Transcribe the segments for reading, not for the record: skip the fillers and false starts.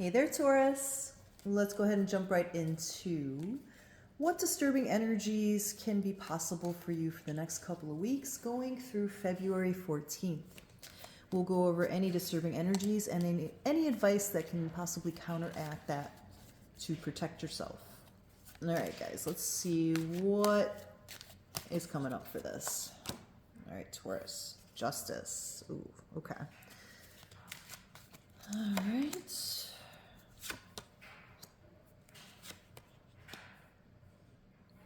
Hey there, Taurus. Let's go ahead and jump right into what disturbing energies can be possible for you for the next couple of weeks going through February 14th. We'll go over any disturbing energies and any advice that can possibly counteract that to protect yourself. All right, guys, let's see what is coming up for this. All right, Taurus. Justice. Ooh, okay. All right.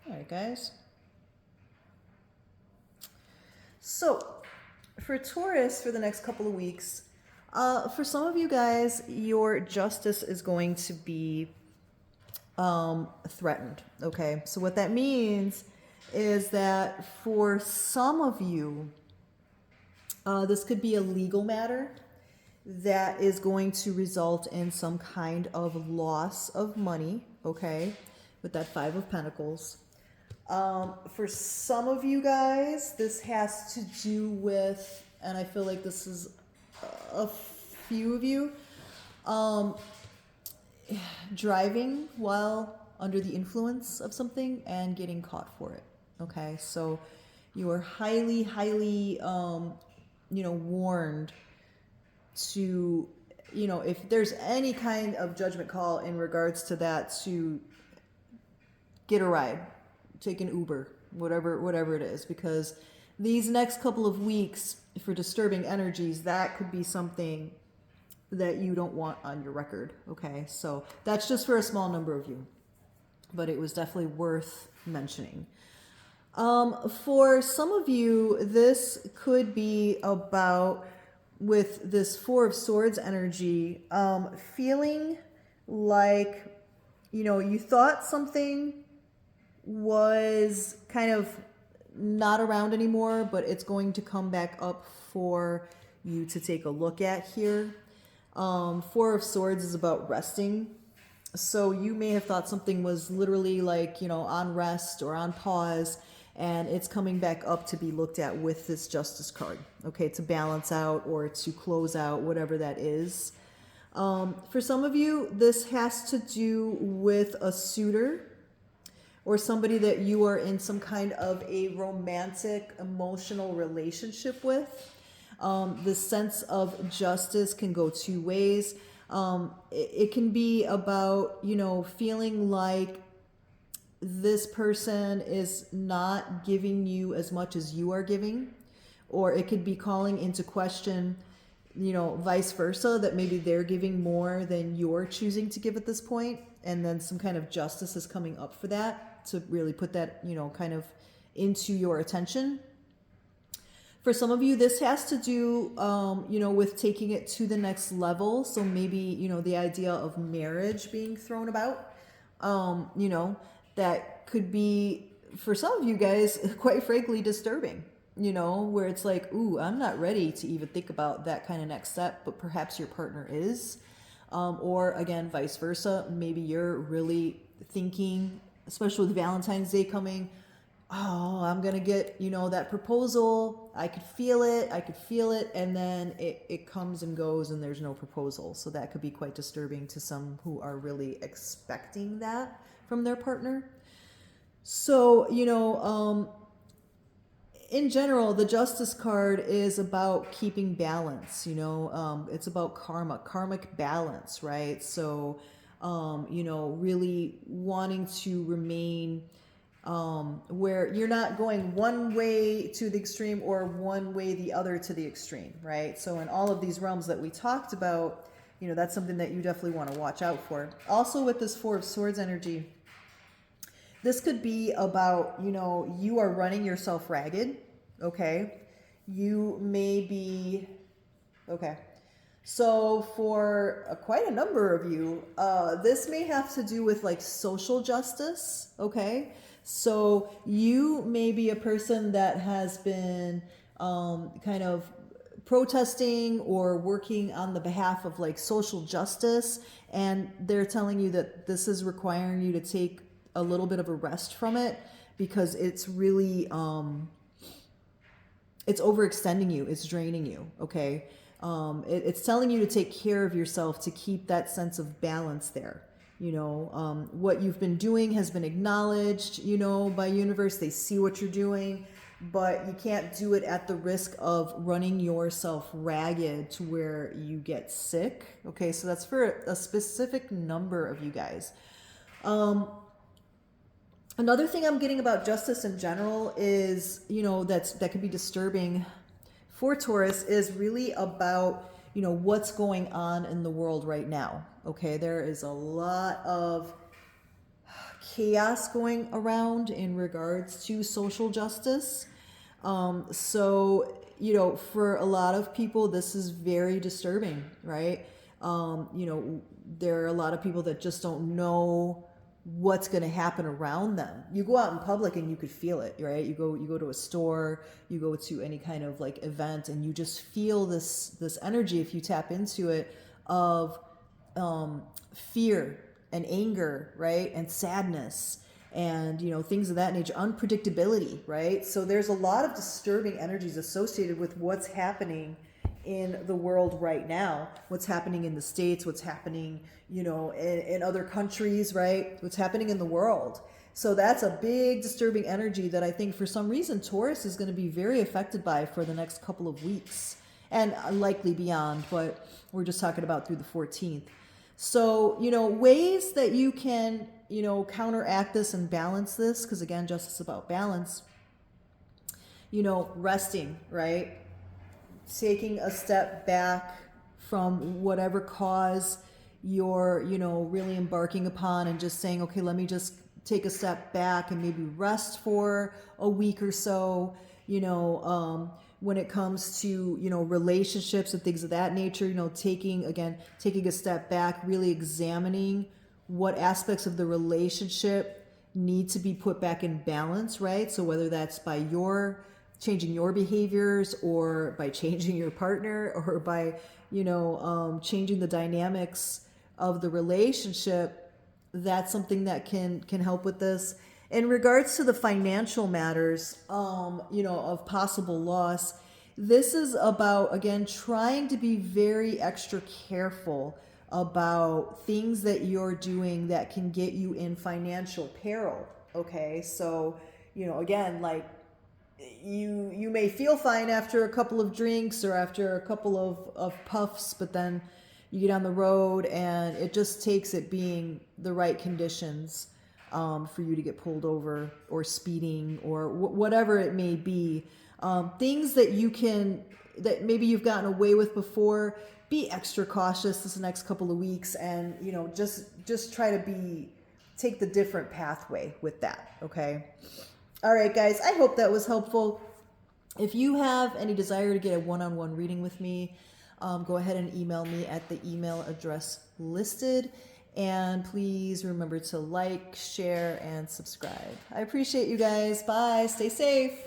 All right, guys. So, for Taurus for the next couple of weeks, for some of you guys, your justice is going to be threatened. Okay, so what that means is that for some of you, this could be a legal matter that is going to result in some kind of loss of money. Okay, with that Five of Pentacles. For some of you guys, this has to do with, and I feel like this is a few of you, driving while under the influence of something and getting caught for it. Okay, so you are highly, highly, warned to, if there's any kind of judgment call in regards to that, to get a ride, take an Uber, whatever it is, because these next couple of weeks for disturbing energies, that could be something that you don't want on your record. Okay, so that's just for a small number of you, but it was definitely worth mentioning. For some of you, this could be about, with this Four of Swords energy, feeling like, you thought something was kind of not around anymore, but it's going to come back up for you to take a look at here. Four of Swords is about resting. So you may have thought something was literally like, on rest or on pause, and it's coming back up to be looked at with this Justice card, okay, to balance out or to close out, whatever that is. For some of you, this has to do with a suitor or somebody that you are in some kind of a romantic, emotional relationship with. The sense of justice can go two ways. It can be about, feeling like this person is not giving you as much as you are giving, or it could be calling into question, vice versa, that maybe they're giving more than you're choosing to give at this point, and then some kind of justice is coming up for that, to really put that, kind of into your attention. For some of you, this has to do, with taking it to the next level. So maybe, the idea of marriage being thrown about, that could be, for some of you guys, quite frankly, disturbing, where it's like, ooh, I'm not ready to even think about that kind of next step, but perhaps your partner is. Or again, vice versa. Maybe you're really thinking, especially with Valentine's Day coming, oh, I'm going to get, that proposal. I could feel it. And then it comes and goes and there's no proposal. So that could be quite disturbing to some who are really expecting that from their partner. So, in general, the Justice card is about keeping balance, it's about karmic balance, right? So, really wanting to remain where you're not going one way to the extreme or one way the other to the extreme, right? So in all of these realms that we talked about, that's something that you definitely want to watch out for. Also with this Four of Swords energy, this could be about, you are running yourself ragged, okay? You may be, okay. So for quite a number of you, this may have to do with like social justice, okay? So you may be a person that has been kind of protesting or working on the behalf of like social justice, and they're telling you that this is requiring you to take a little bit of a rest from it because it's really, it's overextending you, it's draining you, okay? It's telling you to take care of yourself, to keep that sense of balance there. What you've been doing has been acknowledged, by universe. They see what you're doing, but you can't do it at the risk of running yourself ragged to where you get sick. Okay, so that's for a specific number of you guys. Another thing I'm getting about justice in general is, that can be disturbing for Taurus, is really about, what's going on in the world right now. Okay, there is a lot of chaos going around in regards to social justice. So, for a lot of people, this is very disturbing, right? There are a lot of people that just don't know what's going to happen around them. You go out in public and you could feel it, right? You go to a store, you go to any kind of like event, and you just feel this energy, if you tap into it, of fear and anger, right? And sadness, and things of that nature, unpredictability, right? So there's a lot of disturbing energies associated with what's happening in the world right now, what's happening in the States, what's happening, in other countries, right? What's happening in the world. So that's a big disturbing energy that I think for some reason Taurus is going to be very affected by for the next couple of weeks, and likely beyond, but we're just talking about through the 14th. So, ways that you can, counteract this and balance this, because again, justice is about balance, resting, right? Taking a step back from whatever cause you're, really embarking upon, and just saying, okay, let me just take a step back and maybe rest for a week or so, when it comes to, relationships and things of that nature, taking a step back, really examining what aspects of the relationship need to be put back in balance, right? So whether that's by changing your behaviors, or by changing your partner, or by, changing the dynamics of the relationship, that's something that can help with this. In regards to the financial matters, of possible loss, this is about, again, trying to be very extra careful about things that you're doing that can get you in financial peril. Okay, so, again, like, you may feel fine after a couple of drinks or after a couple of puffs, but then you get on the road and it just takes it being the right conditions for you to get pulled over, or speeding, or whatever it may be. Things that that maybe you've gotten away with before, be extra cautious this next couple of weeks, and just try to take the different pathway with that. Okay. All right, guys, I hope that was helpful. If you have any desire to get a one-on-one reading with me, go ahead and email me at the email address listed. And please remember to like, share, and subscribe. I appreciate you guys. Bye. Stay safe.